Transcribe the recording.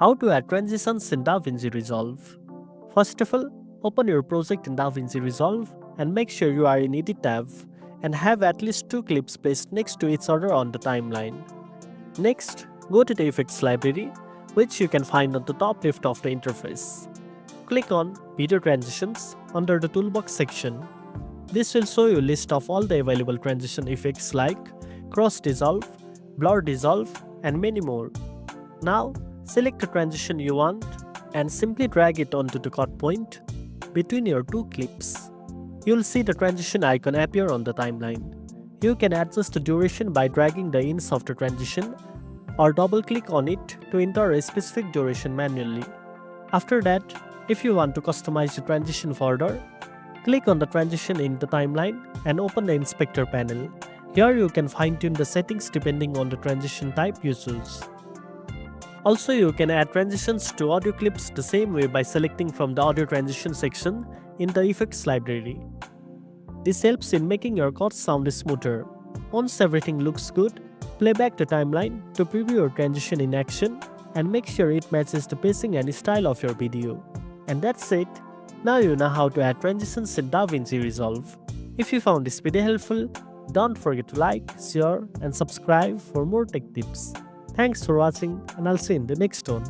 How to add transitions in DaVinci Resolve. First of all, open your project in DaVinci Resolve and make sure you are in Edit tab and have at least 2 clips placed next to each other on the timeline. Next, go to the Effects library, which you can find on the top left of the interface. Click on Video Transitions under the Toolbox section. This will show you a list of all the available transition effects like Cross Dissolve, Blur Dissolve, and many more. Now, select the transition you want and simply drag it onto the cut point between your 2 clips. You'll see the transition icon appear on the timeline. You can adjust the duration by dragging the ends of the transition or double-click on it to enter a specific duration manually. After that, if you want to customize the transition further, click on the transition in the timeline and open the inspector panel. Here you can fine-tune the settings depending on the transition type you choose. Also, you can add transitions to audio clips the same way by selecting from the audio transition section in the effects library. This helps in making your cuts sound smoother. Once everything looks good, play back the timeline to preview your transition in action and make sure it matches the pacing and style of your video. And that's it. Now you know how to add transitions in DaVinci Resolve. If you found this video helpful, don't forget to like, share, and subscribe for more tech tips. Thanks for watching, and I'll see you in the next one.